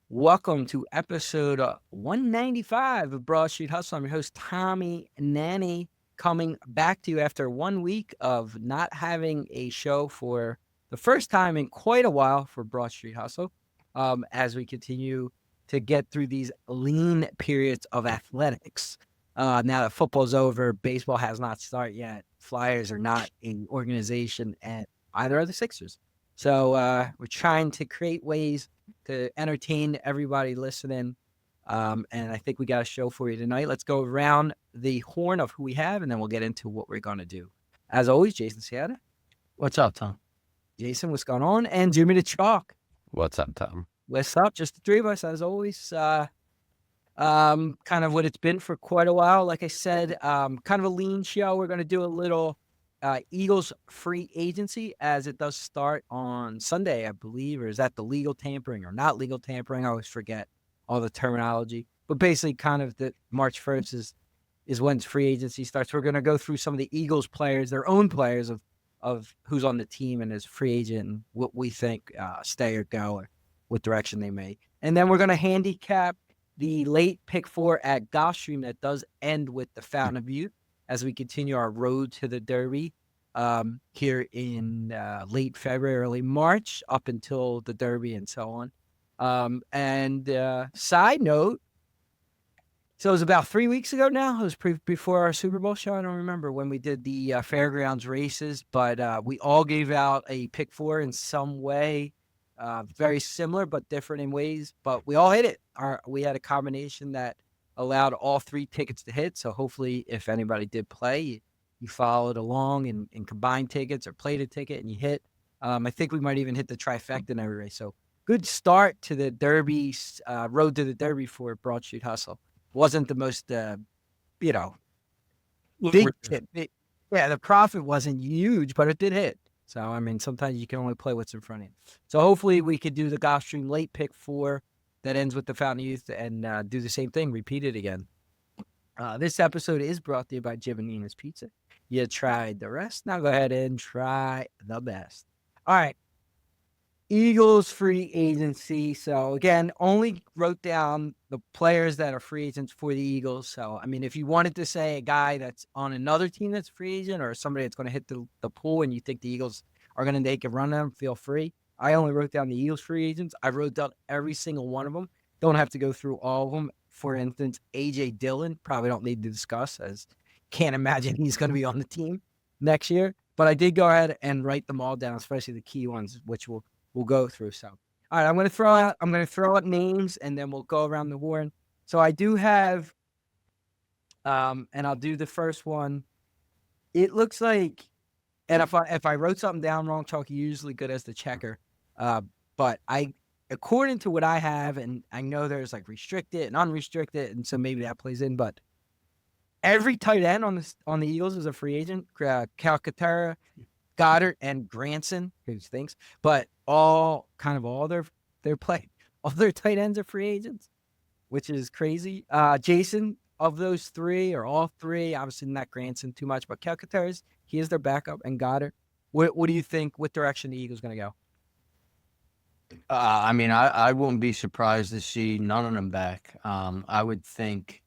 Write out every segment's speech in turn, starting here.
Welcome to episode 195 of Broad Street Hustle. I'm your host, Tommy Nanny, coming back to you after 1 week of not having a show for the first time in quite a while for Broad Street Hustle, as we continue to get through these lean periods of athletics. Now that football's over, baseball has not started yet. Flyers are not an organization, and either are the Sixers. So we're trying to create ways to entertain everybody listening. And I think we got a show for you tonight. Let's go around the horn of who we have, and then we'll get into what we're going to do. As always, Jason Seattle. What's up, Tom? Jason, what's going on? And Jimmy the Chalk. What's up, Tom? What's up? Just the three of us, as always. Kind of what it's been for quite a while. Like I said, kind of a lean show. We're going to do a little Eagles free agency as it does start on Sunday, I believe, or is that the legal tampering or not legal tampering? I always forget all the terminology, but basically kind of the March 1st is when free agency starts. We're going to go through some of the Eagles players, their own players of who's on the team and is free agent and what we think stay or go or what direction they may. And then we're going to handicap the late pick 4 at Gulfstream that does end with the Fountain of Youth as we continue our road to the Derby here in late February, early March, up until the Derby and so on. Side note, so it was about 3 weeks ago now. It was before our Super Bowl show. I don't remember when we did the fairgrounds races, but we all gave out a pick 4 in some way. Very similar, but different in ways. But we all hit it. We had a combination that allowed all 3 tickets to hit. So hopefully, if anybody did play, you followed along in combined tickets or played a ticket and you hit. I think we might even hit the trifecta in every race. So good start to the Derby, road to the Derby for Broad Street Hustle. Wasn't the most, big tip. The profit wasn't huge, but it did hit. So, I mean, sometimes you can only play what's in front of you. So hopefully we could do the Gulfstream late pick 4 that ends with the Fountain of Youth and do the same thing, repeat it again. This episode is brought to you by Jim and Nina's Pizza. You tried the rest. Now go ahead and try the best. All right. Eagles free agency. So, again, only wrote down the players that are free agents for the Eagles. So, I mean, if you wanted to say a guy that's on another team that's free agent or somebody that's going to hit the pool and you think the Eagles are going to take a run at them, feel free. I only wrote down the Eagles free agents. I wrote down every single one of them. Don't have to go through all of them. For instance, A.J. Dillon, probably don't need to discuss, as can't imagine he's going to be on the team next year. But I did go ahead and write them all down, especially the key ones, which we'll go through. So, all right, I'm going to throw out names, and then we'll go around the horn. So I do have, and I'll do the first one. It looks like, and if I wrote something down wrong, Chalky usually good as the checker. But according to what I have, and I know there's like restricted and unrestricted, and so maybe that plays in, but every tight end on the Eagles is a free agent. Calcaterra, Goddard, and Granson, who thinks, but all their tight ends are free agents, which is crazy. Jason, of those 3 or all 3, obviously not Granson too much, but Calcaterra, he is their backup, and Goddard. What do you think? What direction the Eagles going to go? I mean, I wouldn't be surprised to see none of them back. I would think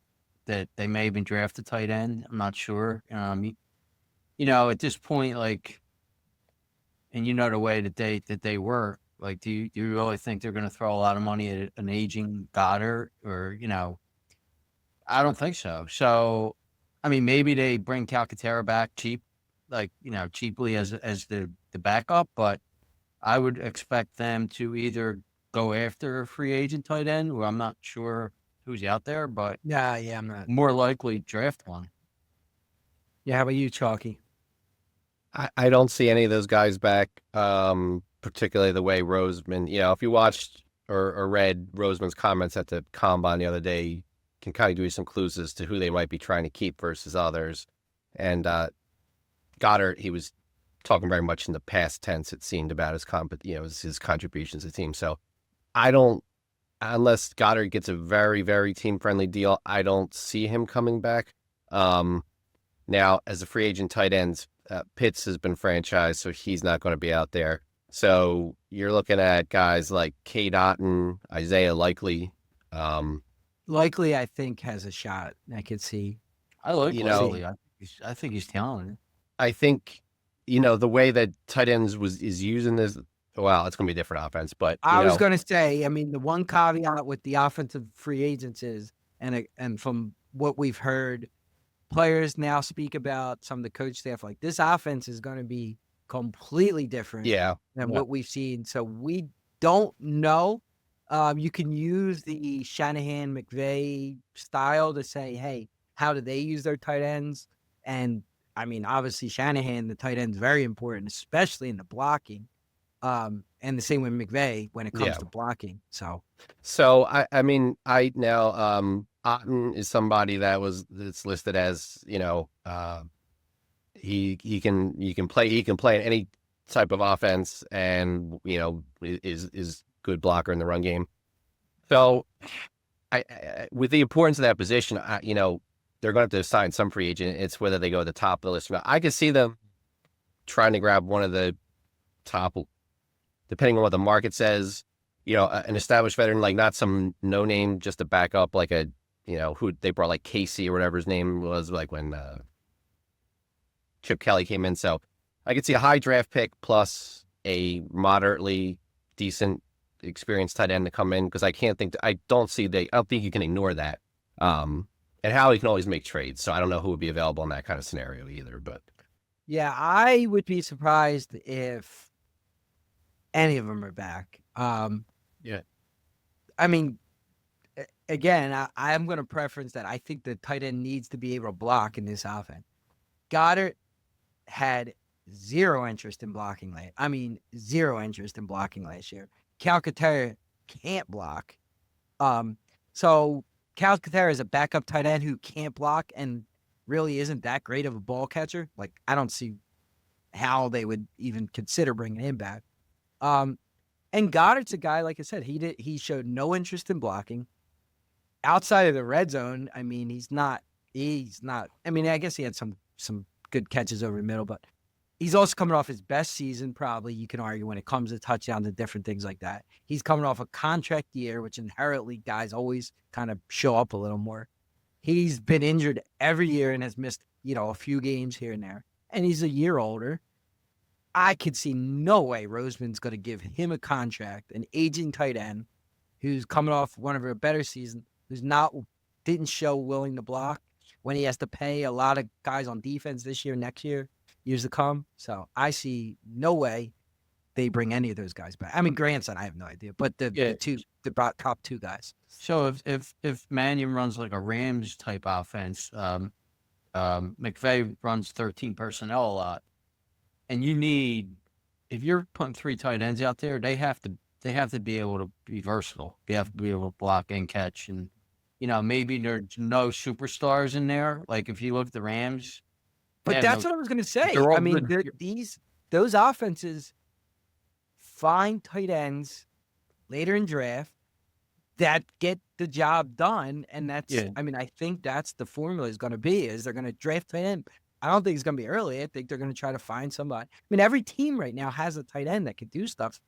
that they may even draft a tight end. I'm not sure. At this point, like, and the way that they were, like, do you really think they're going to throw a lot of money at an aging Goddard or, I don't think so. So, I mean, maybe they bring Calcaterra back cheap, like, cheaply as the backup, but I would expect them to either go after a free agent tight end, who I'm not sure who's out there, but Yeah, I'm not. More likely draft one. Yeah, how about you, Chalky? I don't see any of those guys back, particularly the way Roseman, if you watched or read Roseman's comments at the Combine the other day, you can kind of give you some clues as to who they might be trying to keep versus others. And Goddard, he was talking very much in the past tense, it seemed, about his contributions to the team. So I don't, unless Goddard gets a very, very team-friendly deal, I don't see him coming back. Now, as a free agent tight end, Pitts has been franchised, so he's not going to be out there. So you're looking at guys like K. Dotton, Isaiah Likely. Likely, I think, has a shot. I could see. I like You know, Leslie. I think he's talented. I think, the way that tight ends is using this, well, it's going to be a different offense, but, I was going to say, I mean, the one caveat with the offensive free agents is, and from what we've heard, players now speak about some of the coach staff, like this offense is going to be completely different yeah, than what we've seen. So we don't know. You can use the Shanahan McVay style to say, hey, how do they use their tight ends? And I mean, obviously Shanahan, the tight end's very important, especially in the blocking. And the same with McVay when it comes to blocking. So I mean, Otten is somebody that's listed as, he can play in any type of offense, and is good blocker in the run game. So I with the importance of that position, they're going to have to sign some free agent. It's whether they go to the top of the list or not. I could see them trying to grab one of the top, depending on what the market says, an established veteran, like not some no name, just to back up, like who they brought, like Casey or whatever his name was, like when Chip Kelly came in. So I could see a high draft pick plus a moderately decent experienced tight end to come in, because I don't think you can ignore that. And Howie can always make trades, so I don't know who would be available in that kind of scenario either. But yeah, I would be surprised if any of them are back. Yeah. I mean, again, I'm going to preference that I think the tight end needs to be able to block in this offense. Goddard had zero interest in blocking zero interest in blocking last year. Calcaterra can't block. So Calcaterra is a backup tight end who can't block and really isn't that great of a ball catcher. Like, I don't see how they would even consider bringing him back. And Goddard's a guy, like I said, he showed no interest in blocking. Outside of the red zone, I mean, he's not, I mean, I guess he had some good catches over the middle, but he's also coming off his best season, probably, you can argue, when it comes to touchdowns and different things like that. He's coming off a contract year, which inherently guys always kind of show up a little more. He's been injured every year and has missed, a few games here and there. And he's a year older. I could see no way Roseman's going to give him a contract, an aging tight end who's coming off one of her better seasons, didn't show willing to block when he has to pay a lot of guys on defense this year, next year, years to come. So I see no way they bring any of those guys back. I mean, Grandson, I have no idea, but the top two guys. So if Mannion runs like a Rams type offense, McVay runs 13 personnel a lot, and if you're putting 3 tight ends out there, they have to be able to be versatile. They have to be able to block and catch, and maybe there's no superstars in there. Like if you look at the Rams, but that's what I was going to say. I mean, those offenses find tight ends later in draft that get the job done, and that's. Yeah. I mean, I think that's the formula is going to be. Is they're going to draft tight end. I don't think it's going to be early. I think they're going to try to find somebody. I mean, every team right now has a tight end that can do stuff.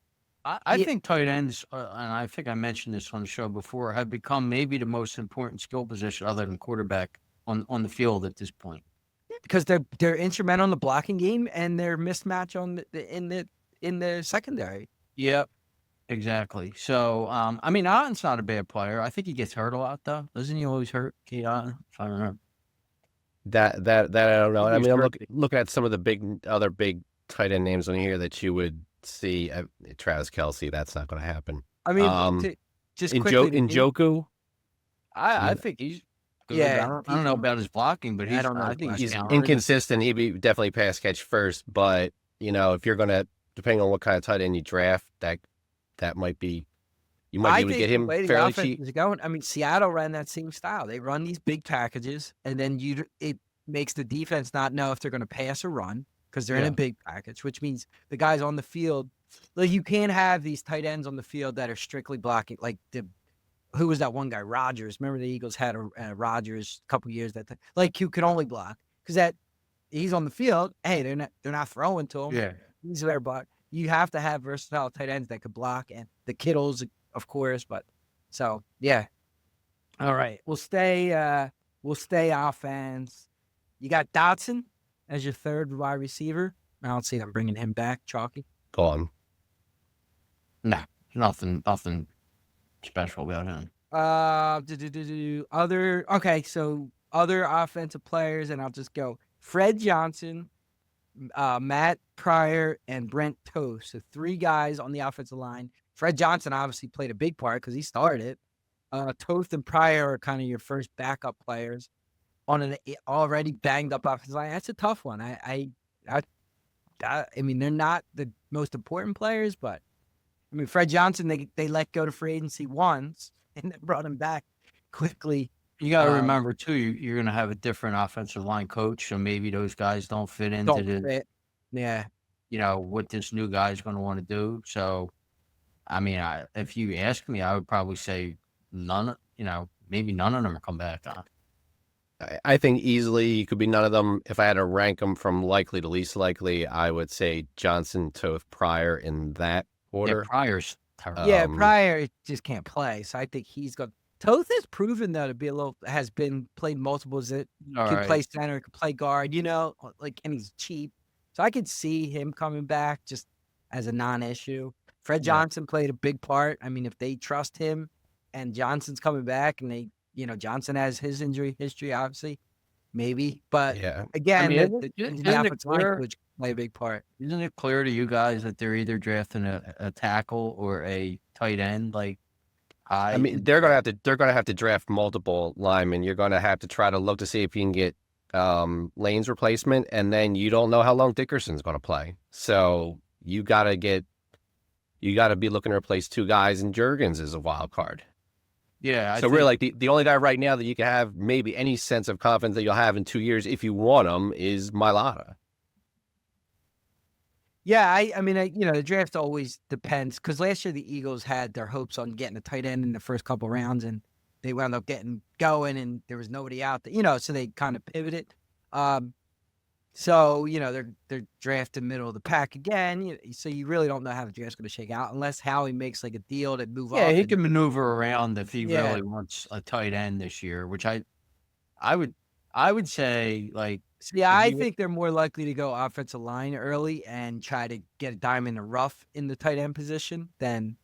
I think tight ends, and I think I mentioned this on the show before, have become maybe the most important skill position other than quarterback on the field at this point. Because they're instrumental in the blocking game, and they're mismatch in the secondary. Yep, exactly. So I mean, Otten's not a bad player. I think he gets hurt a lot though. Doesn't he always hurt? Otten, if I remember. That I don't know. I mean, I'm looking at some of the other big tight end names on here that you would see. Travis Kelce, that's not going to happen. I mean, just quickly, Njoku. I think he's good. Yeah, I don't know about his blocking, but I think he's inconsistent. He'd be definitely pass catch first, but if you're going to, depending on what kind of tight end you draft, that might be. You might be able to get him fairly cheap. I mean, Seattle ran that same style. They run these big packages, and then it makes the defense not know if they're going to pass or run because they're in a big package, which means the guys on the field, like you can't have these tight ends on the field that are strictly blocking. Like who was that one guy? Rodgers. Remember the Eagles had a Rodgers a couple years who could only block because he's on the field. Hey, they're not throwing to him. Yeah, he's there block. you have to have versatile tight ends that could block, and the Kittles, of course. But so yeah. All right, we'll stay offense. You got Dotson as your third wide receiver. I don't see them bringing him back. Chalky. Gone. No, nothing special about him. So other offensive players, and I'll just go Fred Johnson, Matt Pryor, and Brent Toast. So 3 guys on the offensive line. Fred Johnson obviously played a big part because he started it. Toast and Pryor are kind of your first backup players on an already banged up offensive line. That's a tough one. I mean, they're not the most important players, but I mean, Fred Johnson, they let go to free agency once and then brought him back quickly. You got to remember too, you're going to have a different offensive line coach, so maybe those guys don't fit into Yeah. What this new guy's going to want to do. So, I mean, if you ask me, I would probably say none. Maybe none of them come back. I think easily you could be none of them. If I had to rank them from likely to least likely, I would say Johnson, Toth, Pryor in that order. Yeah, Pryor's terrible. Yeah, Pryor just can't play, so I think he's got. Toth has proven though to be played multiples that can play center, can play guard, and he's cheap. So I could see him coming back just as a non-issue. Fred Johnson played a big part. I mean, if they trust him and Johnson's coming back and Johnson has his injury history, obviously, maybe. But again, the offensive line coach play a big part. Isn't it clear to you guys that they're either drafting a tackle or a tight end? I mean, they're gonna have to draft multiple linemen. You're gonna have to try to look to see if you can get Lane's replacement, and then you don't know how long Dickerson's gonna play. So you gotta be looking to replace 2 guys, and Juergens is a wild card. Yeah. So really, the only guy right now that you can have maybe any sense of confidence that you'll have in 2 years if you want him is Mailata. Yeah, I mean, the draft always depends because last year the Eagles had their hopes on getting a tight end in the first couple rounds, and they wound up getting going, and there was nobody out there, so they kind of pivoted. So they're drafting middle of the pack again. So you really don't know how the draft's going to shake out unless Howie makes a deal to move up. Yeah, he can maneuver around if he really wants a tight end this year, which I would say See, I think they're more likely to go offensive line early and try to get a diamond in the rough in the tight end position than,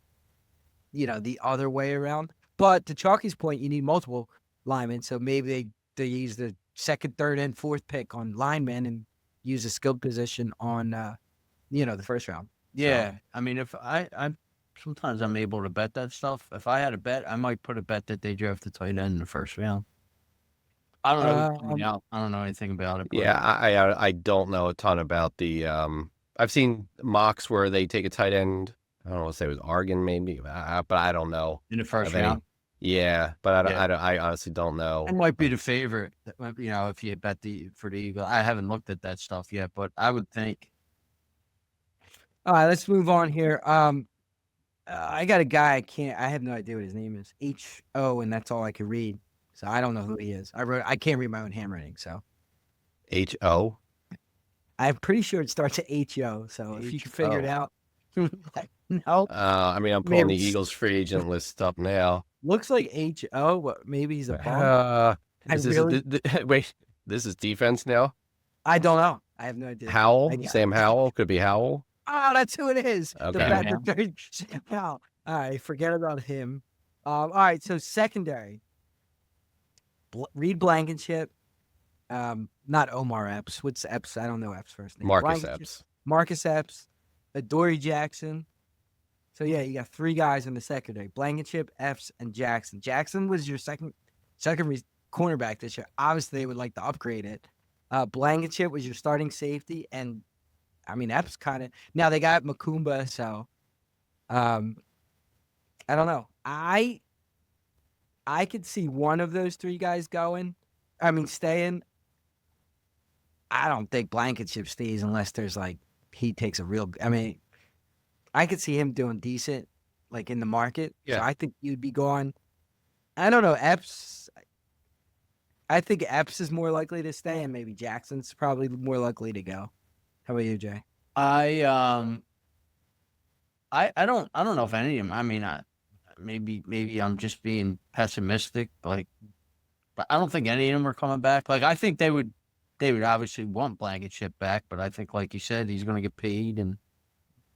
the other way around. But to Chalky's point, you need multiple linemen, so maybe they use the second, third, and fourth pick on linemen and use a skilled position on, the first round. Yeah, so, I mean, if I sometimes I'm able to bet that stuff. If I had a bet, I might put a bet that they draft the tight end in the first round. I don't know. I don't know anything about it. Yeah, I don't know a ton about the. I've seen mocks where they take a tight end. I don't know. Say it was Oregon, maybe, but I don't know in the first round. Yeah, but I honestly don't know. It might be the favorite. If you bet for the Eagle, I haven't looked at that stuff yet, but I would think. All right, let's move on here. I got a guy. I have no idea what his name is. H.O. and that's all I can read. So I don't know who he is. I can't read my own handwriting. So H.O. I'm pretty sure it starts at H.O. So if you can figure it out. No. I mean, I'm pulling the Eagles free agent list up now. Looks like H.O. What? Maybe he's a bum. Wait, this is defense now? I don't know. I have no idea. Howell? Sam Howell? Could be Howell. Oh, that's who it is. Okay. Sam Howell. All right, forget about him. All right, so secondary. Reed Blankenship. Not Omar Epps. What's Epps? I don't know Epps' first name. Marcus Epps. Marcus Epps. Adoree Jackson. So yeah, you got 3 guys in the secondary: Blankenship, Epps, and Jackson. Jackson was your second cornerback this year. Obviously, they would like to upgrade it. Blankenship was your starting safety, and I mean Epps kind of. Now they got Makumba, so I don't know. I could see one of those 3 guys staying. I don't think Blankenship stays unless there's he takes a real. I mean, I could see him doing decent, in the market. Yeah. So I think you'd be gone. I don't know. Epps. I think Epps is more likely to stay, and maybe Jackson's probably more likely to go. How about you, Jay? I I don't know if any of them. I mean, maybe I'm just being pessimistic. Like, but I don't think any of them are coming back. Like, I think they would obviously want Blankenship back, but I think, like you said, he's going to get paid, and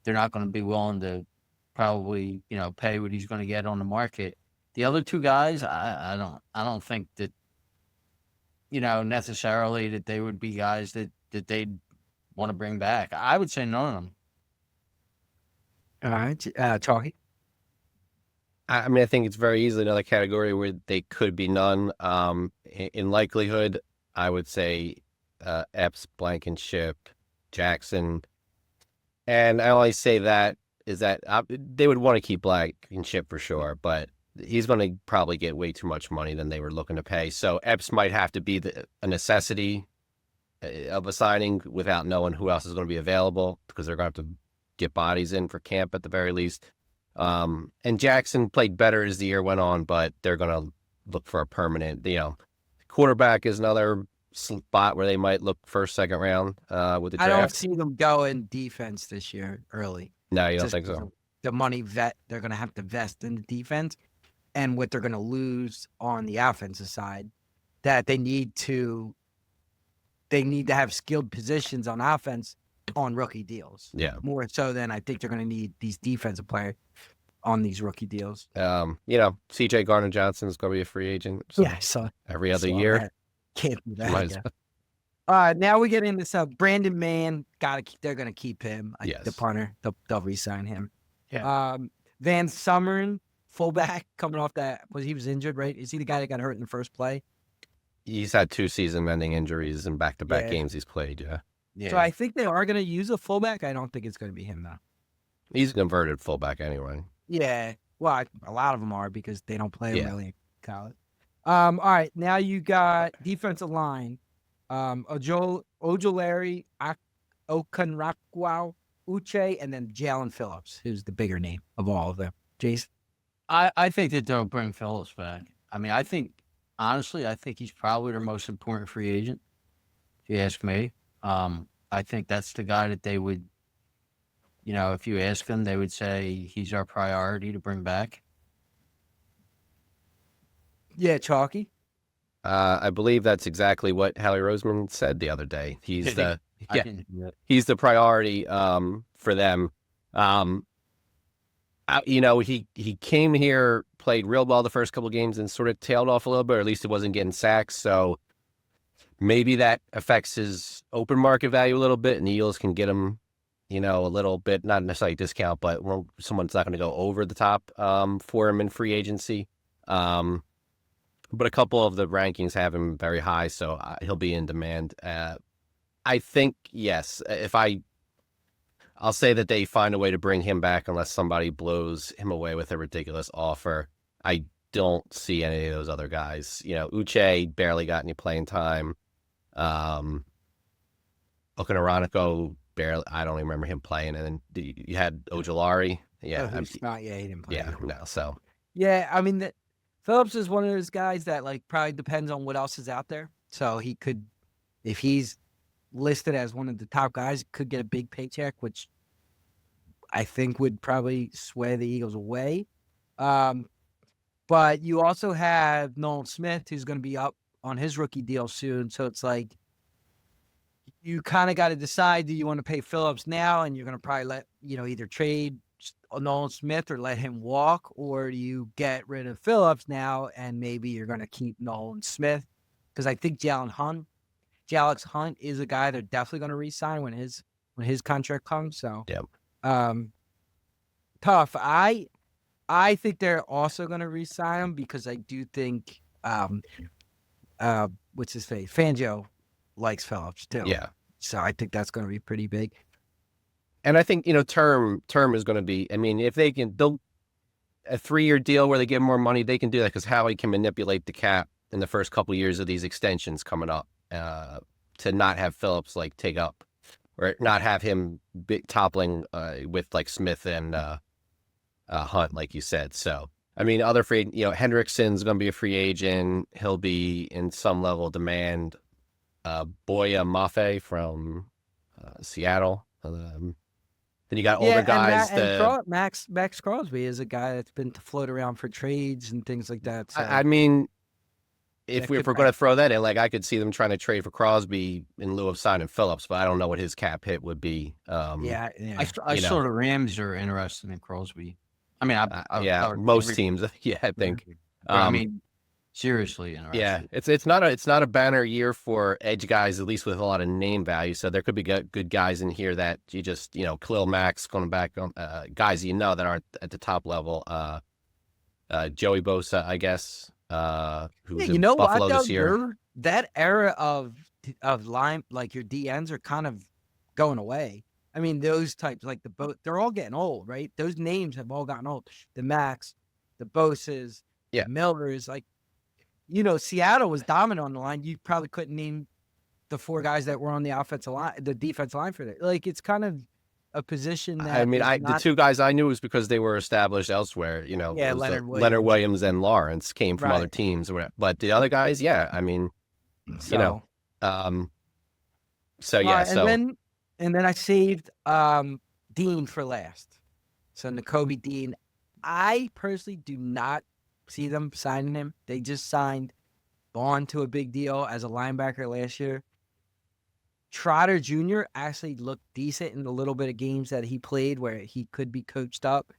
they're not going to be willing to probably pay what he's going to get on the market. The other two guys, I don't think that necessarily that they would be guys that they'd want to bring back. I would say none of them. All right, Chalky. I mean, I think it's very easily another category where they could be none. In likelihood, I would say Epps, Blankenship, Jackson. And I only say that is that they would want to keep Blankenship for sure, but he's going to probably get way too much money than they were looking to pay. So Epps might have to be a necessity of a signing without knowing who else is going to be available, because they're going to have to get bodies in for camp at the very least. And Jackson played better as the year went on, but they're going to look for a permanent, quarterback is another spot where they might look first, second round with the draft. I don't see them going defense this year early. No, you don't Just think because so? of the money they're going to have to vest in the defense, and what they're going to lose on the offensive side, that they need to have skilled positions on offense on rookie deals. Yeah. More so than I think they're going to need these defensive players on these rookie deals. CJ Gardner-Johnson is going to be a free agent. So So every other saw year. that. Can't do that. Might as Yeah. Now we get into stuff. Brandon Mann, they're going to keep him. Yes. The punter, they'll re-sign him. Yeah. Van Summeren, fullback, coming off that, he was injured, right? Is he the guy that got hurt in the first play? He's had 2 season-ending injuries in back-to-back games he's played, yeah. Yeah. So I think they are going to use a fullback. I don't think it's going to be him, though. He's a converted fullback anyway. Yeah. Well, a lot of them are because they don't play Yeah. really in college. All right. Now you got defensive line. Ojolari, Okunrakwa, Uche, and then Jalen Phillips, who's the bigger name of all of them. Jason? I think that they'll bring Phillips back. I mean, honestly, I think he's probably their most important free agent, if you ask me. I think that's the guy that they would, if you ask them, they would say he's our priority to bring back. Yeah, Chalky. I believe that's exactly what Howie Roseman said the other day. He's he's the priority for them. He came here, played real well the first couple of games, and sort of tailed off a little bit, or at least he wasn't getting sacks. So maybe that affects his open market value a little bit, and the Eagles can get him, a little bit, not necessarily a discount, but someone's not going to go over the top for him in free agency. But a couple of the rankings have him very high, so he'll be in demand. I think, yes, I'll say that they find a way to bring him back unless somebody blows him away with a ridiculous offer. I don't see any of those other guys. Uche barely got any playing time. Okunaronico, barely. I don't even remember him playing. And then you had Ojolari. Yeah. He didn't play. Yeah, no, so. Yeah, I mean, Phillips is one of those guys that probably depends on what else is out there. So he could, if he's listed as one of the top guys, could get a big paycheck, which I think would probably sway the Eagles away. But you also have Nolan Smith, who's going to be up on his rookie deal soon. So it's like you kind of got to decide, do you want to pay Phillips now, and you're going to probably let, either trade Nolan Smith or let him walk, or do you get rid of Phillips now and maybe you're going to keep Nolan Smith? Because I think Alex Hunt is a guy they're definitely going to re-sign when his contract comes. So, yep. Tough. I think they're also going to re-sign him because I do think what's his face? Fangio likes Phillips too. Yeah. So I think that's going to be pretty big. And I think, term is going to be, I mean, if they can, a 3-year deal where they give more money, they can do that because Howie can manipulate the cap in the first couple of years of these extensions coming up to not have Phillips take up, or not have him toppling with Smith and Hunt, like you said. So, I mean, other free, Hendrickson's going to be a free agent. He'll be in some level of demand. Boya Mafe from Seattle. Then you got older Yeah, and guys. Max Crosby is a guy that's been to float around for trades and things like that. So I mean, if that we're could going to throw that in, like I could see them trying to trade for Crosby in lieu of signing Phillips, but I don't know what his cap hit would be. yeah, I you saw know, the Rams are interested in Crosby. I mean, yeah, I most teams, yeah, I think. but I mean, seriously Yeah, interested. it's not a banner year for edge guys, at least with a lot of name value. So there could be good guys in here that you just Khalil Mack's going back on guys that aren't at the top level. Joey Bosa, I guess, Yeah, who's you in know what Buffalo though? this year. That era of line, like your DNs are kind of going away. I mean, those types like they're all getting old, right? Those names have all gotten old. The Max, the Boses, Yeah. the Millers, like Seattle was dominant on the line. You probably couldn't name the four guys that were on the offensive line, the defensive line for that. Like it's kind of a position I that mean, is the not. two guys I knew was because they were established elsewhere. It Yeah, was Leonard Leonard Williams. Williams and Lawrence came from other Right. teams or whatever. But the other guys, yeah, I mean, So, um, and then I saved Dean for last. So Nakobe Dean, I personally do not see them signing him. They just signed Vaughn to a big deal as a linebacker last year. Trotter Jr. actually looked decent in the little bit of games that he played where he could be coached up.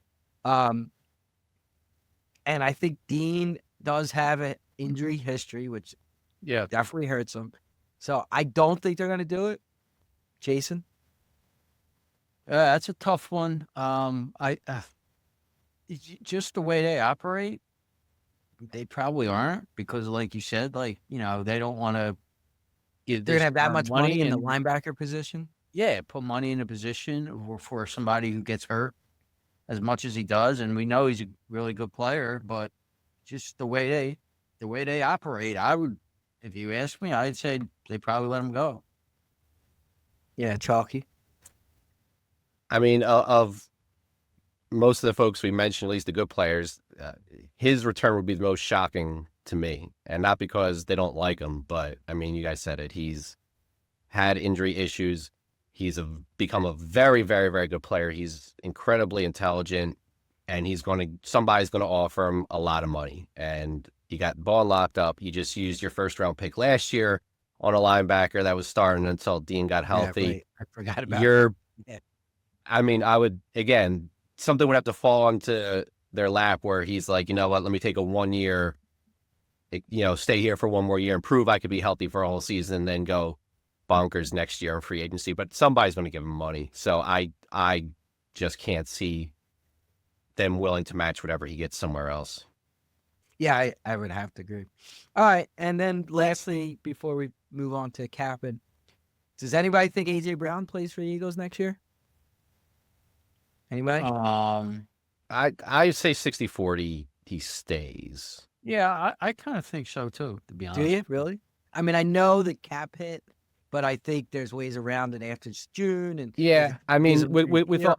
And I think Dean does have an injury history, which definitely hurts him. So I don't think they're going to do it. Jason? That's a tough one. Just the way they operate, they probably aren't because, like you said, they don't want to give They're going this to have that guy much money in the and linebacker position? put money in a position for somebody who gets hurt as much as he does, and we know he's a really good player, but just the way they operate, if you ask me, I'd say they probably let him go. Yeah, chalky. I mean, of most of the folks we mentioned, at least the good players, his return would be the most shocking to me, and not because they don't like him, but I mean, you guys said it. He's had injury issues. He's become a very, very, very good player. He's incredibly intelligent, and somebody's going to offer him a lot of money. And you got Ball locked up. You just used your first round pick last year on a linebacker that was starting until Dean got healthy. Yeah, right. I forgot about that. Yeah. I mean, something would have to fall onto their lap where he's like, you know what, let me take a 1 year, stay here for 1 more year and prove I could be healthy for a whole season and then go bonkers next year in free agency. But somebody's going to give him money. So I just can't see them willing to match whatever he gets somewhere else. Yeah, I would have to agree. All right. And then lastly, before we move on to Captain, does anybody think A.J. Brown plays for the Eagles next year? Anybody? I say 60-40 he stays. Yeah, I kind of think so too, to be honest. Do you really? I mean, I know the cap hit, but I think there's ways around it after it's June. And yeah, I mean, with all,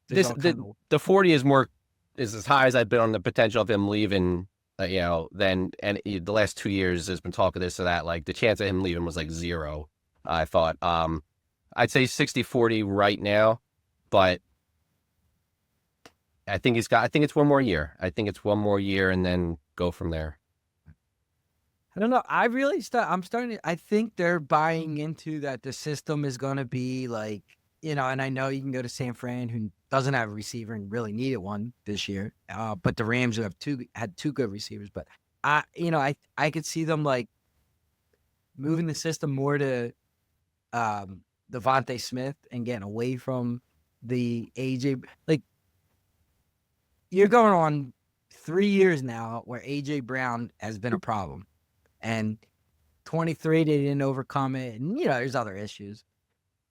the 40 is as high as I've been on the potential of him leaving. The last 2 years there's been talk of this or that. Like the chance of him leaving was like 0. I thought. I'd say 60-40 right now, but I think it's 1 more year. I think it's 1 more year and then go from there. I don't know. I think they're buying into that the system is going to be like, and I know you can go to San Fran who doesn't have a receiver and really needed one this year. But the Rams who had 2 good receivers, but I could see them like moving the system more to Devontae Smith and getting away from the AJ. Like you're going on 3 years now where AJ Brown has been a problem, and 23 they didn't overcome it, and there's other issues.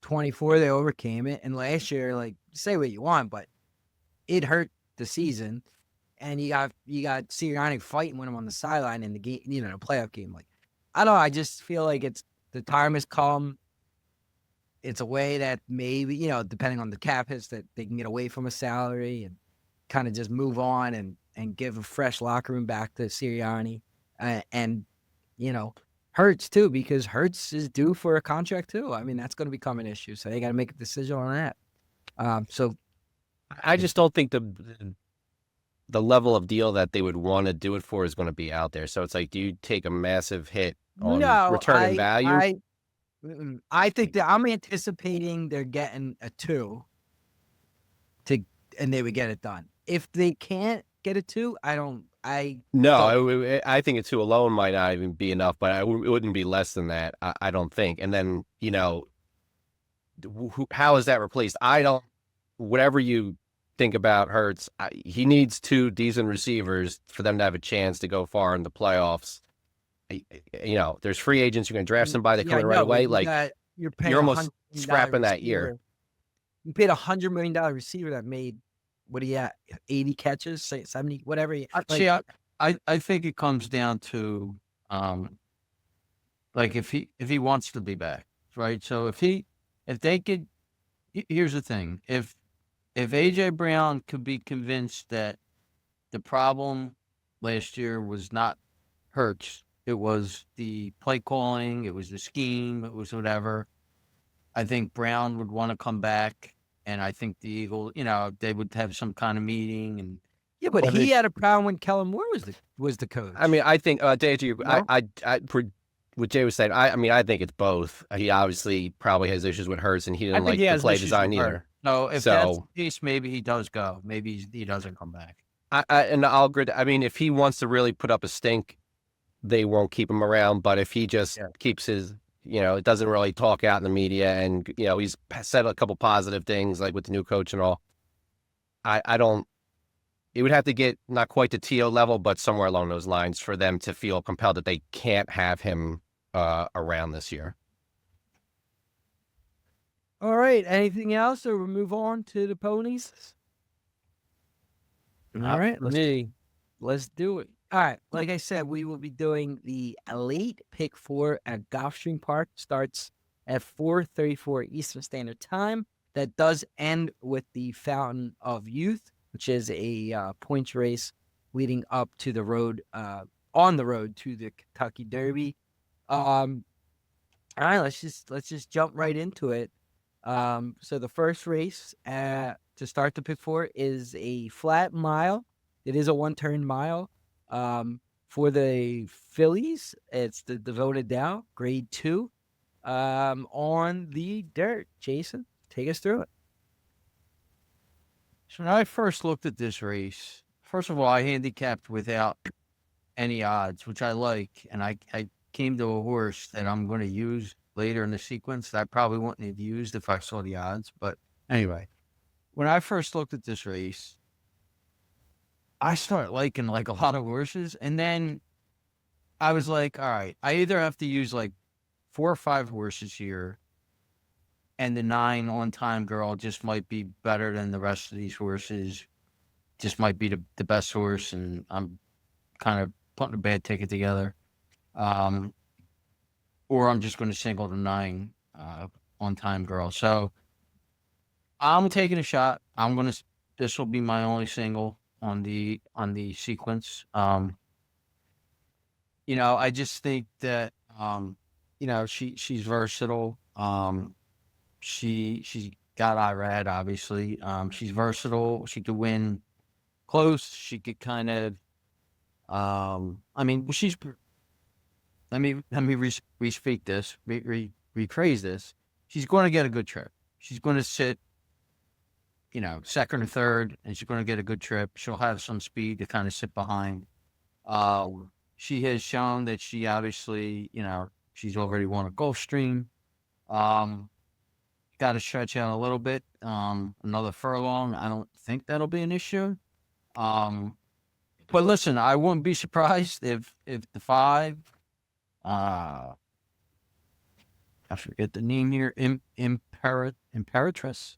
24 they overcame it, and last year, like say what you want, but it hurt the season, and you got Sirianni fighting with him on the sideline in the game, the playoff game. Like I don't know, I just feel like the time has come. It's a way that maybe depending on the cap hits that they can get away from a salary and kind of just move on and give a fresh locker room back to Sirianni, and Hurts too, because Hurts is due for a contract too. I mean, that's going to become an issue, so they got to make a decision on that. So I just don't think the level of deal that they would want to do it for is going to be out there. So it's like, do you take a massive hit on no, return in value? I think that I'm anticipating they're getting a 2 to, and they would get it done. If they can't get a 2, I don't. No, I think a 2 alone might not even be enough, but it wouldn't be less than that. I don't think. And then, how is that replaced? I don't. Whatever you think about Hurts, he needs 2 decent receivers for them to have a chance to go far in the playoffs. There's free agents. You can draft somebody that come in right away. Like, you're paying you're almost $100 scrapping that year. receiver. You paid $100 million receiver that made, what do you at, 80 catches, say 70, whatever. See, I think it comes down to like if he wants to be back, right? So if they could, here's the thing: if AJ Brown could be convinced that the problem last year was not Hurts, it was the play calling, it was the scheme, it was whatever. I think Brown would want to come back, and I think the Eagles, they would have some kind of meeting. And Yeah, but he had a problem when Kellen Moore was the coach. I mean, I think what Jay was saying, I think it's both. He obviously probably has issues with Hurts, and he didn't like the play design either. No, if that's the case, maybe he does go. Maybe he doesn't come back. And I'll agree. I mean, if he wants to really put up a stink, they won't keep him around. But if he just keeps his, it doesn't really talk out in the media, and he's said a couple positive things like with the new coach and all. I don't. It would have to get not quite to T.O. level, but somewhere along those lines for them to feel compelled that they can't have him around this year. All right. Anything else, or we'll move on to the ponies? All right. Let's do it. All right. Like I said, we will be doing the late pick 4 at Gulfstream Park. Starts at 4:34 Eastern Standard Time. That does end with the Fountain of Youth, which is a points race leading up to the road, on the road to the Kentucky Derby. All right, let's just jump right into it. So the first race to start the pick 4 is a flat mile. It is a 1-turn mile. For the fillies, it's the Devoted Dow, grade 2, on the dirt. Jason, take us through it. So when I first looked at this race, first of all, I handicapped without any odds, which I like, and I came to a horse that I'm going to use later in the sequence that I probably wouldn't have used if I saw the odds. But anyway, when I first looked at this race, I started liking like a lot of horses, and then I was like, all right, I either have to use like 4 or 5 horses here, and the 9 On Time Girl just might be better than the rest of these horses, just might be the best horse, and I'm kind of putting a bad ticket together. Or I'm just going to single the 9 On Time Girl. So I'm taking a shot. This will be my only single on the sequence. I just think that she's versatile. She's got Irad, obviously. She's versatile. She could win close. She could kind of she's let me respeak this, rephrase this. She's going to get a good trip. She's going to sit, second or third, and she's going to get a good trip. She'll have some speed to kind of sit behind. She has shown that she obviously, she's already won a Gulfstream. Got to stretch out a little bit. Another furlong, I don't think that'll be an issue. But listen, I wouldn't be surprised if the 5, I forget the name here, Imperatress.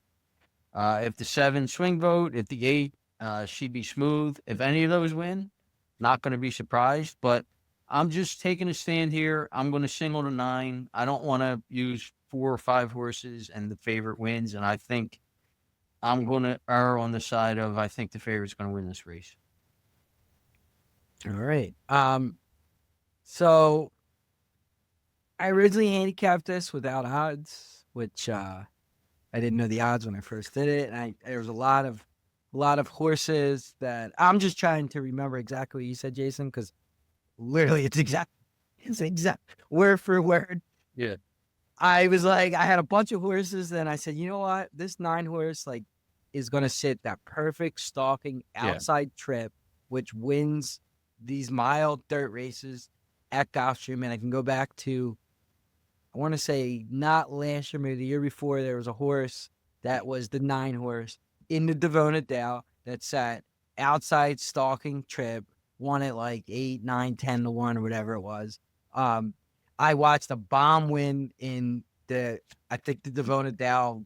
If the 7 Swing Vote, if the 8 She'd Be Smooth, if any of those win, not going to be surprised. But I'm just taking a stand here. I'm going to single the 9. I don't want to use 4 or 5 horses and the favorite wins. And I think I'm going to err on the side of I think the favorite's going to win this race. All right. So I originally handicapped this without odds, which I didn't know the odds when I first did it, and there was a lot of horses that I'm just trying to remember exactly what you said, Jason, because literally it's exact word for word. Yeah. I was like, I had a bunch of horses, and I said, you know what, this 9 horse is gonna sit that perfect stalking Yeah. outside trip, which wins these mile dirt races at Gulfstream, and I can go back to, I want to say not last year, maybe the year before, there was a horse that was the 9 horse in the Devona Dow that sat outside stalking trip, won it like 8, 9, 10 to 1 or whatever it was. I watched a bomb win in I think the Devona Dow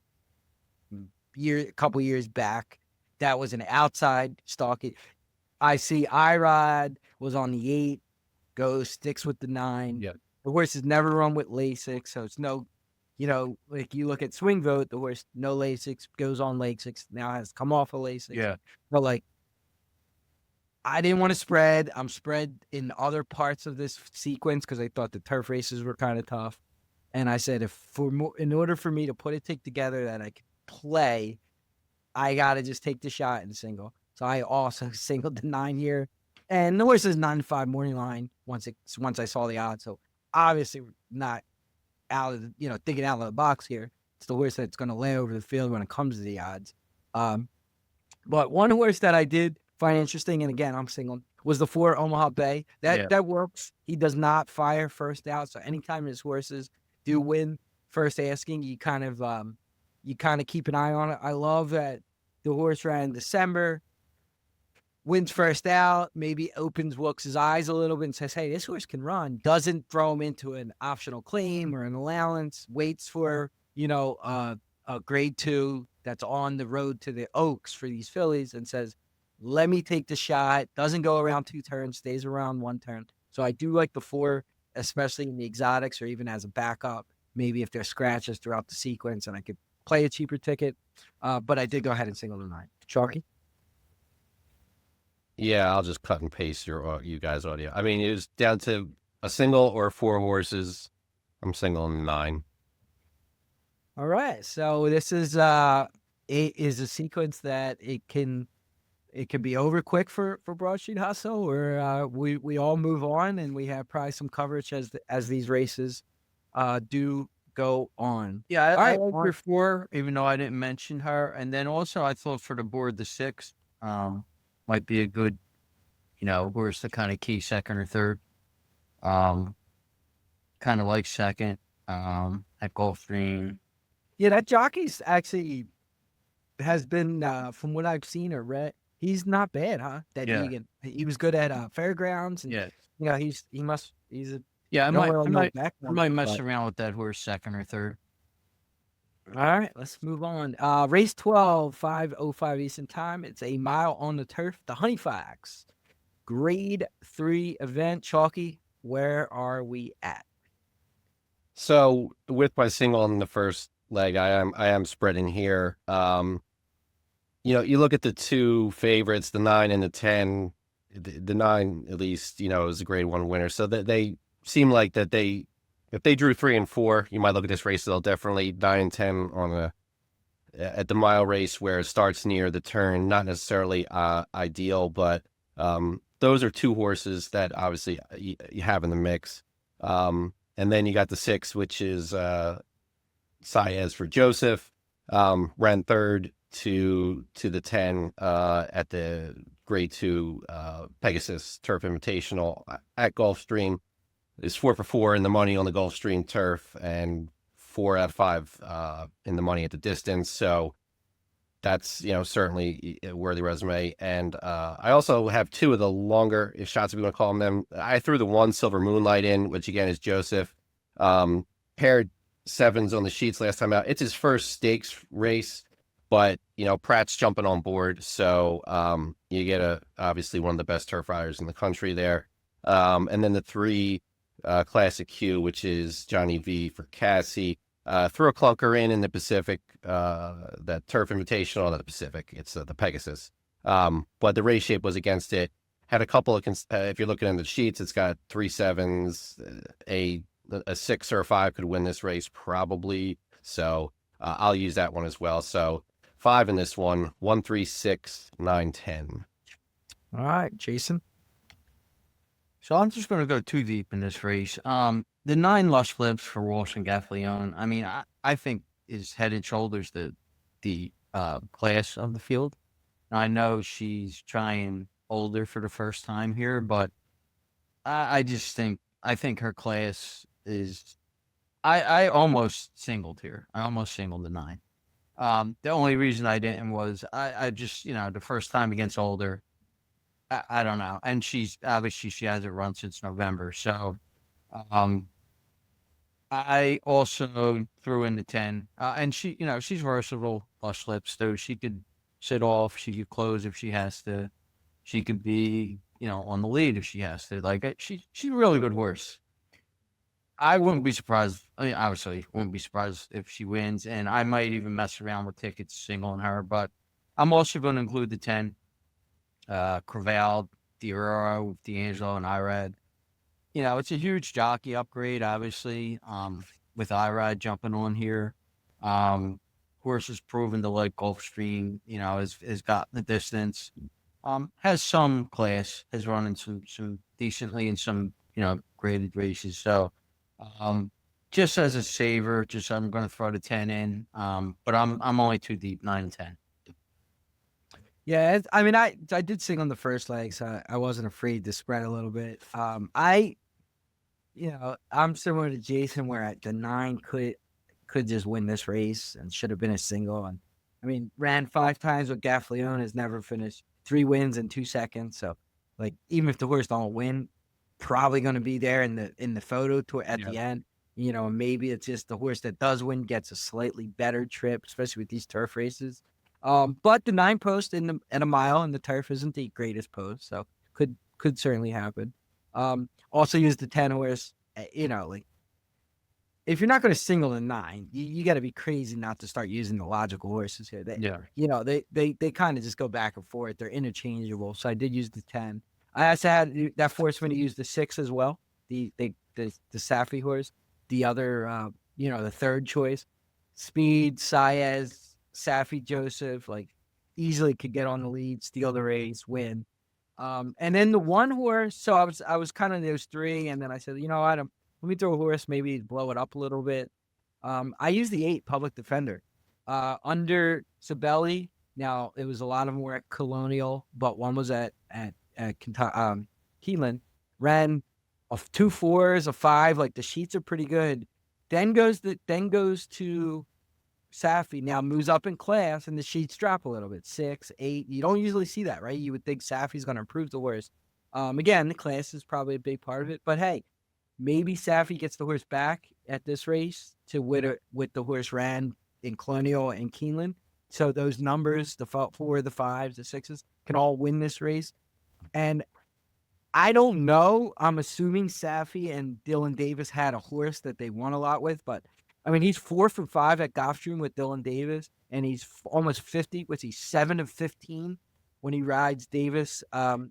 a couple years back. That was an outside stalking. I see Irod was on the 8, goes, sticks with the 9. Yeah. The horse has never run with Lasix, so it's no, like you look at Swing Vote, the horse, no Lasix, goes on Lasix, now has come off of Lasix. Yeah. But like, I didn't want to spread. I'm spread in other parts of this sequence because I thought the turf races were kind of tough. And I said, in order for me to put a tick together that I could play, I got to just take the shot and single. So I also singled the 9 here. And the horse is 9-5 morning line once I saw the odds. So obviously not out of thinking out of the box here. It's the horse that's going to lay over the field when it comes to the odds. But one horse that I did find interesting, and again, I'm single, was the 4 Omaha Bay. That works. He does not fire first out. So anytime his horses do win first asking, you kind of keep an eye on it. I love that the horse ran in December, wins first out, maybe opens Wilkes' eyes a little bit and says, hey, this horse can run. Doesn't throw him into an optional claim or an allowance, waits for, a grade 2 that's on the road to the Oaks for these fillies and says, let me take the shot. Doesn't go around 2 turns, stays around 1 turn. So I do like the 4, especially in the exotics or even as a backup, maybe if there's scratches throughout the sequence and I could play a cheaper ticket. But I did go ahead and single the 9. Sharky? Yeah, I'll just cut and paste you guys' audio. I mean, it was down to a single or 4 horses. I'm singling 9. All right. So this is a sequence that it can be over quick for Broadsheet Hustle, or we all move on and we have probably some coverage as these races do go on. Yeah, I All like your 4, even though I didn't mention her. And then also I thought for the board, the 6 might be a good, horse to kind of key second or third. Kind of like second at Gulfstream. Yeah, that jockey's actually has been, from what I've seen or read, he's not bad, huh? That Yeah. Egan. He was good at fairgrounds, and Yeah. he's a Yeah, I no might, real I might, background, I might mess but- around with that horse second or third. All right, let's move on. Race 12, 5:05 Eastern Time. It's a mile on the turf, the Honey Fox. Grade 3 event. Chalky, where are we at? So with my single on the first leg, I am spreading here. You look at the 2 favorites, the 9 and the 10. The 9 at least, is a grade 1 winner. So that they seem like that if they drew 3 and 4, you might look at this race. They'll definitely 9 and 10 at the mile race where it starts near the turn. Not necessarily ideal, but those are 2 horses that obviously you have in the mix. And then you got the 6, which is Saez for Joseph. Ran third to the 10 at the grade 2 Pegasus Turf Invitational at Gulfstream. Is 4 for 4 in the money on the Gulfstream turf and 4 out of 5 in the money at the distance. So that's, certainly a worthy resume. And I also have 2 of the longer shots, if you want to call them. I threw the 1 Silver Moonlight in, which again is Joseph. Paired 7s on the sheets last time out. It's his first stakes race, but Pratt's jumping on board. So you get obviously one of the best turf riders in the country there. And then the 3 Classic Q, which is Johnny V for Cassie. Threw a clunker in the Pacific, that Turf Invitational, not the Pacific, it's the Pegasus. But the race shape was against it. Had a couple of, if you're looking in the sheets, it's got 3 7s, a 6 or a 5 could win this race probably. So I'll use that one as well. So 5 in this one, 1, 3, 6, 9, 10. All right, Jason. So I'm just going to go too deep in this race. The 9 Lush Flips for Walsh and Gaffleone, I mean, I think is head and shoulders the class of the field. I know she's trying older for the first time here, but I think her class is. I almost singled here. I almost singled the 9. The only reason I didn't was I just the first time against older. I don't know, and she's obviously she hasn't run since November, so um, I also threw in the 10, and she's versatile. Lush lips, so she could sit off, she could close if she has to, she could be on the lead if she has to. Like she's a really good horse. I wouldn't be surprised. I mean, obviously, wouldn't be surprised if she wins, and I might even mess around with tickets singling her. But I'm also going to include the 10, Creval, Dioro, with D'Angelo, and Irad. It's a huge jockey upgrade, obviously. With Irad jumping on here, horse has proven to like Gulfstream. Has got the distance. Has some class. Has run in some decently in some graded races. So. Just as a saver, I'm going to throw the 10 in. But I'm only too deep, 9 and 10. Yeah, I mean, I did sing on the first leg, so I wasn't afraid to spread a little bit. I'm similar to Jason, where the 9 could just win this race and should have been a single. And I mean, ran 5 times with Gaffleone, has never finished 3 wins in 2 seconds. So, like, even if the horse don't win, probably going to be there in the photo at the end. And maybe it's just the horse that does win gets a slightly better trip, especially with these turf races. But the 9 post at a mile and the turf isn't the greatest post, so could certainly happen. Also use the 10 horse. Like if you're not going to single the 9, you got to be crazy not to start using the logical horses here. They kind of just go back and forth. They're interchangeable. So I did use the 10. I also had that forced me to use the 6 as well. The Safi horse, the other the third choice, speed, Saez, Safi, Joseph, like easily could get on the lead, steal the race, win. And then the 1 horse. So I was kind of those 3, and then I said, let me throw a horse, maybe blow it up a little bit. I used the 8 Public Defender under Sabelli. Now it was a lot of them were at Colonial, but one was at Keeneland. Ran of 2 4s, a 5. Like the sheets are pretty good. Then goes to Safi. Now moves up in class, and the sheets drop a little bit. 6, 8. You don't usually see that, right? You would think Safi's going to improve the horse. Again, the class is probably a big part of it, but hey, maybe Safi gets the horse back at this race to with the horse ran in Colonial and Keeneland. So those numbers, the 4, the 5s, the 6s, can all win this race. And I don't know. I'm assuming Safi and Dylan Davis had a horse that they won a lot with, but I mean, he's 4 from 5 at Gulfstream with Dylan Davis, and he's almost 50. Was he 7 of 15 when he rides Davis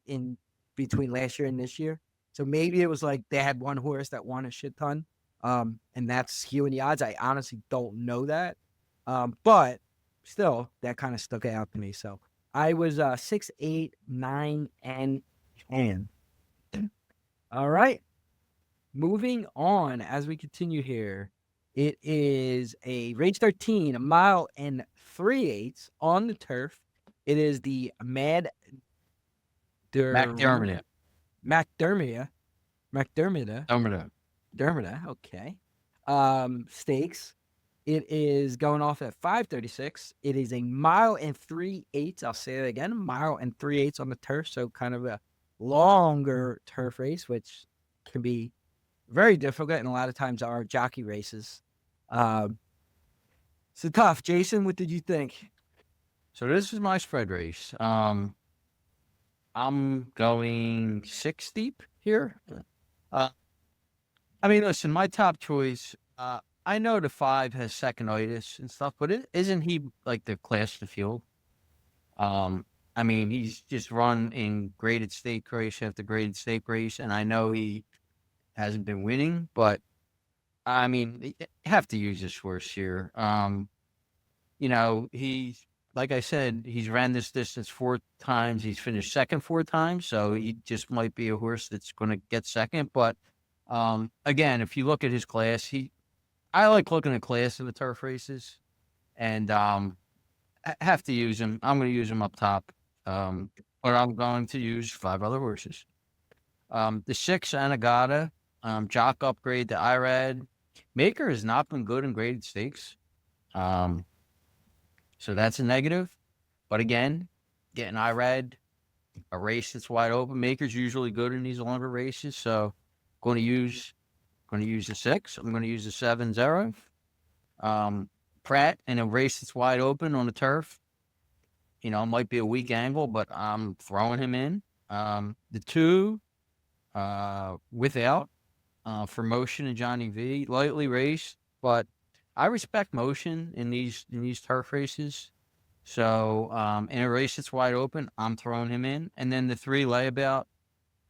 in between last year and this year? So maybe it was like they had one horse that won a shit ton, and that's skewing the odds. I honestly don't know that, but still, that kind of stuck out to me. So I was 6, 8, 9, and 10. All right. Moving on as we continue here. It is a race 13, a mile and 3/8 on the turf. It is the McDermott. Okay. Stakes. It is going off at 5:36. It is a mile and 3/8. I'll say it again, a mile and 3/8 on the turf. So kind of a longer turf race, which can be very difficult, and a lot of times are jockey races. So tough. Jason, what did you think? So this is my spread race. I'm going 6 deep here. I mean, listen, my top choice. I know the 5 has second-itis and stuff, but isn't he like the class of the field? I mean, he's just run in graded stake race after graded stake race, and I know he hasn't been winning, but I mean, you have to use this horse here. he's like I said, he's ran this distance 4 times. He's finished second 4 times, so he just might be a horse that's going to get second. But again, if you look at his class, I like looking at class in the turf races, and I have to use him. I'm going to use him up top, but I'm going to use 5 other horses. The 6 Anagata, jock upgrade to IRAD. Maker has not been good in graded stakes. So that's a negative. But again, getting IRAD, a race that's wide open. Maker's usually good in these longer races. So going to use the 6. I'm going to use the 7 Zero. Pratt in a race that's wide open on the turf. It might be a weak angle, but I'm throwing him in. The 2 without for Motion and Johnny V, lightly raced, but I respect Motion in these turf races. So in a race that's wide open, I'm throwing him in. And then the 3 Layabout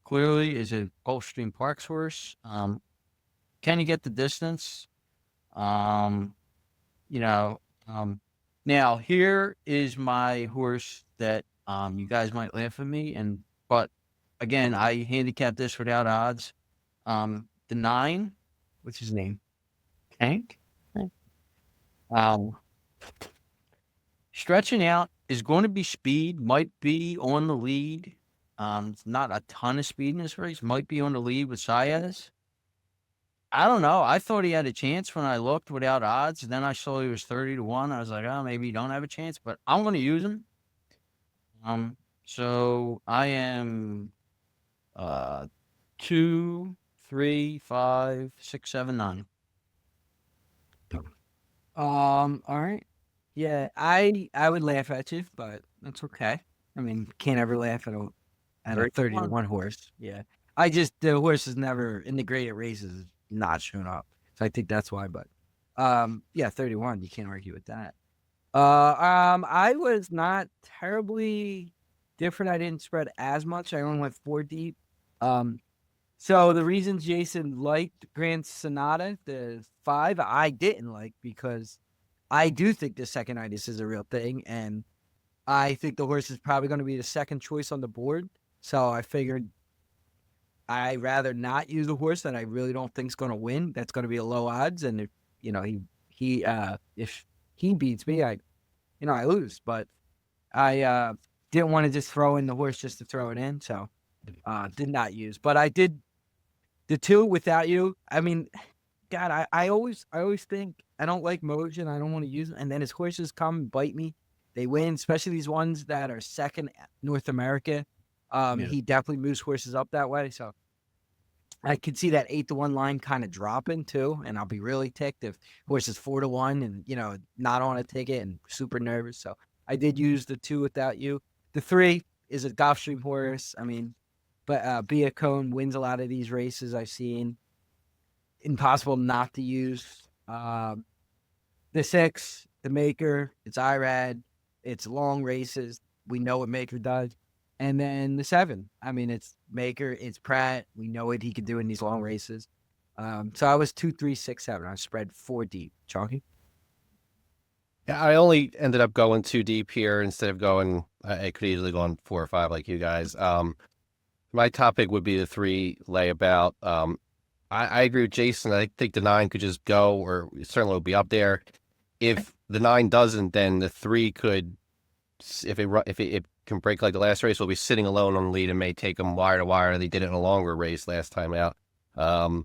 clearly is a Gulfstream Parks horse. Can he get the distance? Now here is my horse that you guys might laugh at me, but again, I handicapped this without odds. The 9, what's his name? Tank. Stretching out is going to be speed. Might be on the lead. It's not a ton of speed in this race. Might be on the lead with Saez. I don't know. I thought he had a chance when I looked without odds. Then I saw he was 30-1. I was like, oh, maybe he don't have a chance, but I'm going to use him. So I am 2, 3, 5, 6, 7, 9. All right. Yeah, I would laugh at you, but that's okay. I mean, can't ever laugh at a 30-1 horse. Yeah. The horse is never in the graded races not shown up. So I think that's why, but yeah, 31, you can't argue with that. I was not terribly different. I didn't spread as much. I only went 4 deep. So the reasons Jason liked Grand Sonata, the 5, I didn't like because I do think the second-itis is a real thing, and I think the horse is probably going to be the second choice on the board. So I figured I'd rather not use a horse that I really don't think is going to win. That's going to be a low odds, and if if he beats me, I lose. But I didn't want to just throw in the horse just to throw it in, so did not use. But I did the 2 without you. I mean, God, I always think I don't like Motion. I don't want to use them, and then his horses come and bite me. They win, especially these ones that are second North America. He definitely moves horses up that way. So I could see that 8-1 line kind of dropping too. And I'll be really ticked if horse is 4-1 and, not on a ticket and super nervous. So I did use the 2 without you. The 3 is a Gulfstream horse. I mean, but Bia Cone wins a lot of these races I've seen. Impossible not to use. The 6, the Maker, it's IRAD. It's long races. We know what Maker does. And then the 7, I mean, it's Maker, it's Pratt. We know what he can do in these long races. So I was 2, 3, 6, 7. I spread 4 deep. Chalky? Yeah, I only ended up going 2 deep here instead of going. I could easily go on 4 or 5 like you guys. My topic would be the 3 Layabout. I agree with Jason. I think the 9 could just go, or it certainly will be up there. If the 9 doesn't, then the 3 could, if it can break like the last race, will be sitting alone on the lead and may take them wire to wire. They did it in a longer race last time out. Egan,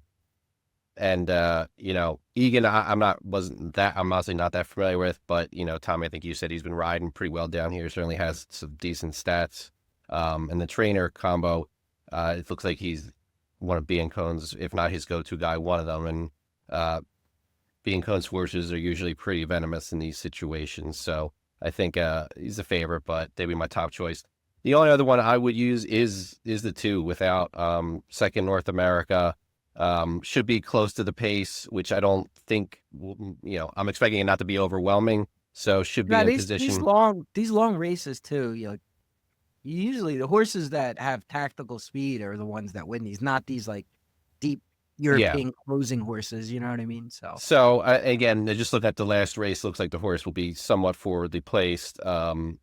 I'm honestly not that familiar with, but Tommy, I think you said he's been riding pretty well down here. Certainly has some decent stats. And the trainer combo, it looks like he's one of Biancone's, if not his go-to guy, one of them. And Biancone's horses are usually pretty venomous in these situations. So I think he's a favorite, but they'd be my top choice. The only other one I would use is the 2 without second North America. Should be close to the pace, which I don't think, I'm expecting it not to be overwhelming. So should be in position. These long races too, usually the horses that have tactical speed are the ones that win these, not these like deep Yeah. European closing horses. You know what I mean? So So again, just looking at the last race, looks like the horse will be somewhat forwardly placed. And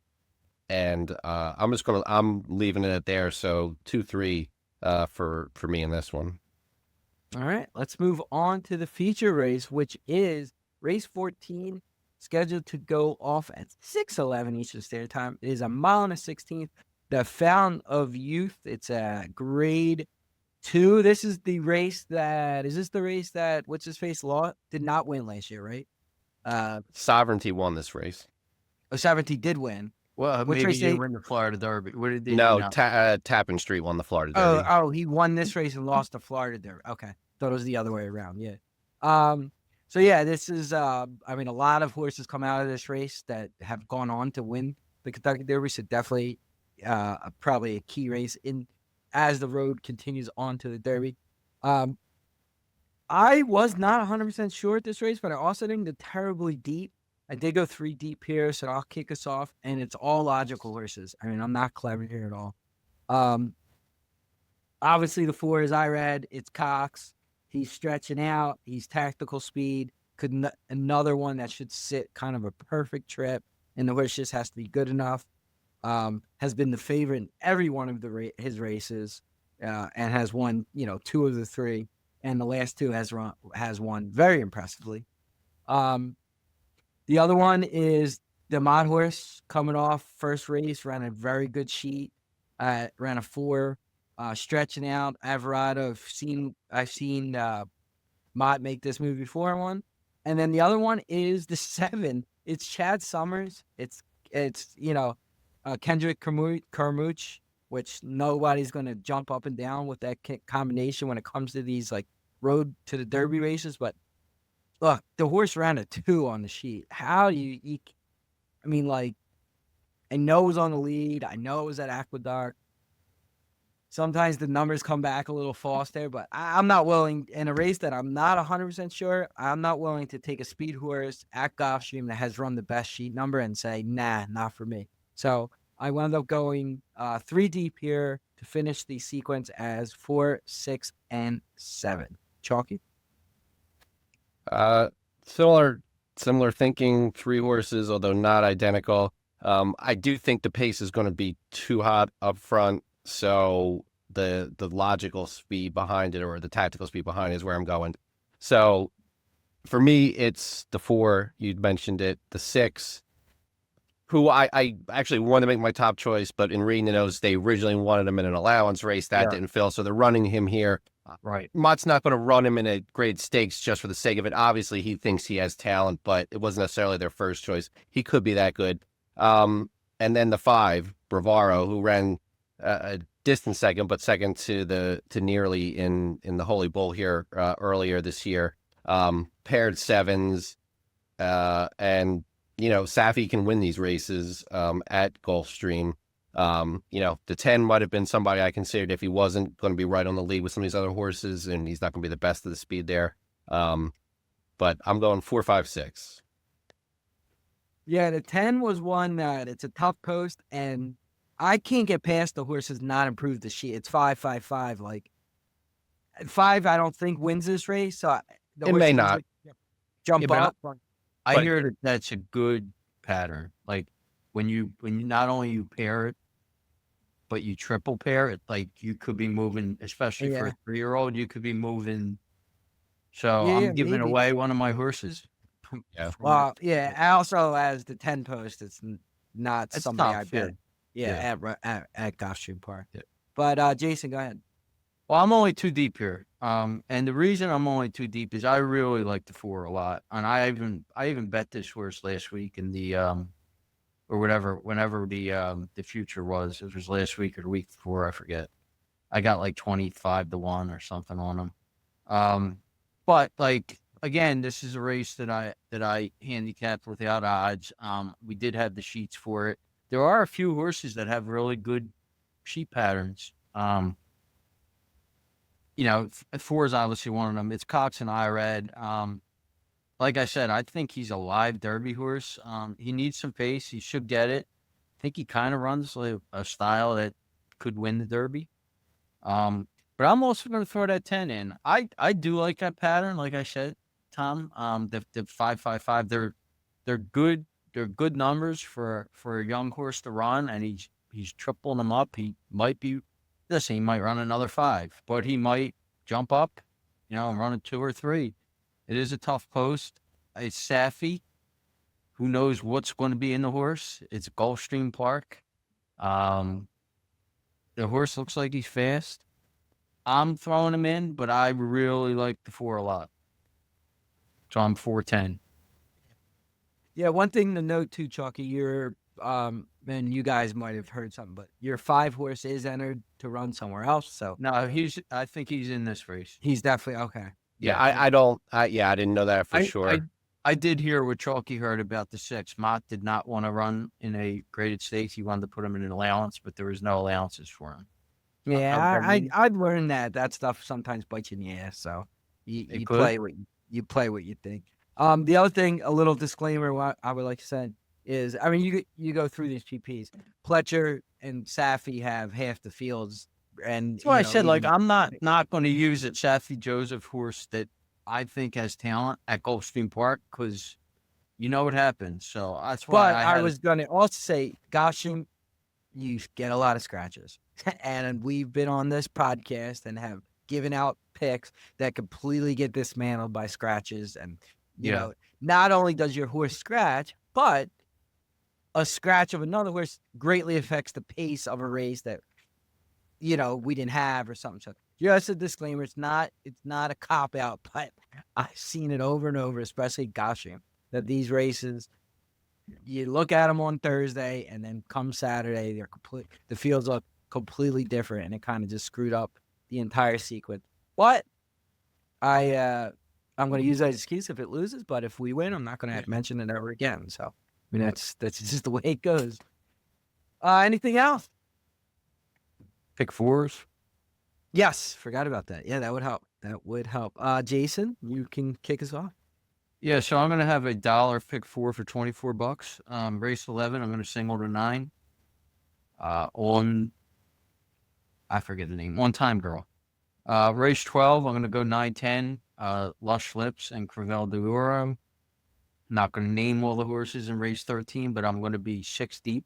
I'm leaving it at there. So 2-3 for me in this one. all right, let's move on to the feature race, which is race 14, scheduled to go off at 6:11 Eastern Standard Time. It is a mile and a 16th. The Fountain of Youth. It's a grade 2. This is the race that what's his face law did not win last year, right? Sovereignty won this race. Sovereignty did win. Well, Which maybe race he didn't they? win the Florida Derby. What did they No, not? Tappan Street won the Florida Derby. Oh, he won this race and lost to Florida Derby. Okay, thought it was the other way around. Yeah. So yeah, this is. I mean, a lot of horses come out of this race that have gone on to win the Kentucky Derby. So definitely, probably a key race in as the road continues on to the Derby. I was not 100% sure at this race, but I also didn't go terribly deep. I did go 3 deep here, so I'll kick us off, and it's all logical horses. I mean, I'm not clever here at all. Obviously, the 4 is Irad. It's Cox. He's stretching out. He's tactical speed. Another one that should sit kind of a perfect trip, and the horse just has to be good enough. Has been the favorite in every one of his races, and has won 2 of the 3, and the last 2 has won very impressively. The other one is the Mod horse coming off first race, ran a very good sheet, ran a 4, stretching out. Alvarado, I've seen Mott make this move before and won. And then the other one is the 7. It's Chad Summers. It's Kendrick Carmouche, which nobody's going to jump up and down with that combination when it comes to these like road to the Derby races. But look, the horse ran a 2 on the sheet. How do you I mean, like, I know it was on the lead. I know it was at Aqueduct. Sometimes the numbers come back a little false there, but I'm not willing, in a race that I'm not 100% sure, I'm not willing to take a speed horse at Gulfstream that has run the best sheet number and say, nah, not for me. So I wound up going 3 deep here to finish the sequence as 4, 6, and 7. Chalky? Similar thinking, 3 horses, although not identical. I do think the pace is going to be too hot up front, so the logical speed behind it, or the tactical speed behind it, is where I'm going. So for me, it's the 4. You'd mentioned it. The 6, who I actually wanted to make my top choice, but in reading the notes, they originally wanted him in an allowance race. That didn't fill, so they're running him here. Right. Mott's not going to run him in a grade stakes just for the sake of it. Obviously, he thinks he has talent, but it wasn't necessarily their first choice. He could be that good. And then the 5, Bravaro, who ran a distant second, but second to Nearly in the Holy Bull here earlier this year. Paired 7s, and Safi can win these races at Gulfstream. The 10 might have been somebody I considered if he wasn't going to be right on the lead with some of these other horses, and he's not going to be the best of the speed there. But I'm going 4, 5, 6. Yeah, the 10 was one that it's a tough post, and I can't get past the horse has not improved the sheet. It's 5, 5, 5. Like 5, I don't think wins this race. So It may not. Jump but up. I But- hear that that's a good pattern. Like when you not only you pair it, but you triple pair it. Like you could be moving, especially for a 3-year-old, you could be moving. So Yeah, I'm giving maybe. away one of my horses. Yeah. Well, yeah. I also, as the 10 post, it's not It's somebody tough, I bet. Yeah, at Gulfstream Park. Yeah. But Jason, go ahead. Well, I'm only 2 deep here. And the reason I'm only 2 deep is I really like the 4 a lot, and I even bet this horse last week in the or whenever the future was. It was last week or the week before, I forget. I got like 25-1 or something on him. But like again, this is a race that I handicapped without odds. We did have the sheets for it. There are a few horses that have really good sheet patterns. 4 is obviously one of them. It's Cox and Irad. Like I said, I think he's a live Derby horse. He needs some pace. He should get it. I think he kind of runs like a style that could win the Derby. But I'm also going to throw that 10 in. I do like that pattern, like I said, Tom. The 555. They're good. They're good numbers for a young horse to run, and he's tripling them up. He might be. Listen, he might run another 5, but he might jump up, and run a 2 or 3. It is a tough post. It's Safi. Who knows what's going to be in the horse? It's Gulfstream Park. The horse looks like he's fast. I'm throwing him in, but I really like the 4 a lot. So I'm 410. Yeah, one thing to note too, Chalky, and you guys might have heard something, but your 5 horse is entered to run somewhere else, so No, I think he's in this race. he's definitely okay. Yeah, I didn't know that for I, sure. I did hear what Chalky heard about the 6. Mott did not want to run in a graded stakes. He wanted to put him in an allowance, but there was no allowances for him. Yeah, Okay. I'd learned that stuff sometimes bites you in the ass. So you could. play what you think. The other thing, a little disclaimer, what I would like to say is, I mean, you go through these GPs. Pletcher and Safi have half the fields, and That's why I said, like, even- I'm not going to use a Safi Joseph horse that I think has talent at Gulfstream Park, because you know what happens. So that's why But I was going to also say, Gosham, you get a lot of scratches. And we've been on this podcast and have given out picks that completely get dismantled by scratches. And, you Yeah. know, not only does your horse scratch, but a scratch of another horse greatly affects the pace of a race that, we didn't have or something. So just a disclaimer, it's not a cop out, but I've seen it over and over, especially Gosham, that these races, you look at them on Thursday, and then come Saturday, the fields look completely different, and it kind of just screwed up the entire sequence. But I'm going to use that excuse if it loses, but if we win, I'm not going to mention it ever again. So, I mean, that's just the way it goes. Anything else? pick 4s. Yes, forgot about that. Yeah, that would help. That would help. Jason, you can kick us off. Yeah, so I'm going to have $1 pick 4 for $24. Race 11, I'm going to single to 9. I forget the name. One Time Girl. Race 12, I'm going to go 9-10. Lush Lips and Crevel de Oro. Not going to name all the horses in race 13, but I'm going to be 6 deep.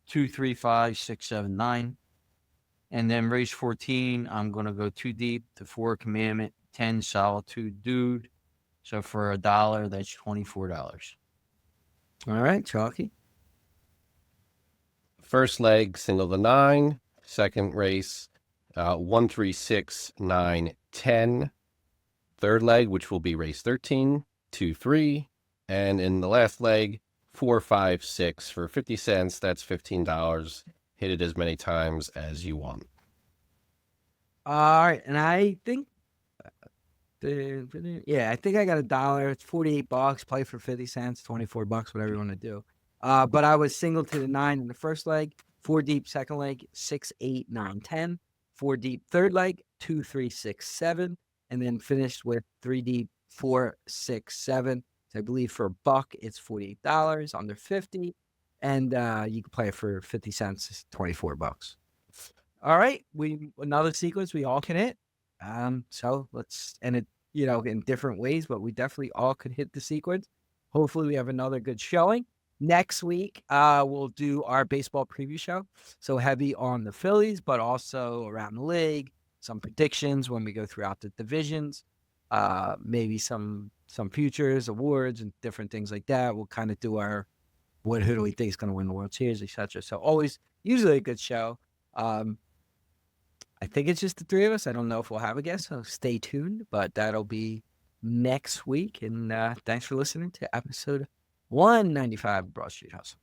2, 3, 5, 6, 7, 9. And then race 14, I'm going to go 2 deep to 4 Commandment, 10 Solitude Dude. So for $1, that's $24. All right, Chalky. First leg, single to 9. Second race, 1, 3, 6, 9, 10. Third leg, which will be race 13, 2, 3. And in the last leg, 4, 5, 6 for 50 cents. That's $15. Hit it as many times as you want. All right, and I think, I think I got $1. It's $48. Play for 50 cents, $24, whatever you want to do. But I was single to the 9 in the first leg, 4 deep second leg, 6, 8, 9, 10. 4 deep third leg, 2, 3, 6, 7, and then finished with 3 deep, 4, 6, 7. So I believe for $1, it's $48 under 50, and you can play it for 50 cents, $24. All right, another sequence we all can hit. So let's end it, in different ways, but we definitely all could hit the sequence. Hopefully, we have another good showing. Next week, we'll do our baseball preview show. So heavy on the Phillies, but also around the league, some predictions when we go throughout the divisions, maybe some futures, awards, and different things like that. We'll kind of do who do we think is going to win the World Series, etc. So usually a good show. I think it's just the 3 of us. I don't know if we'll have a guest, so stay tuned. But that'll be next week. And thanks for listening to episode 195 of Broad Street Hustle.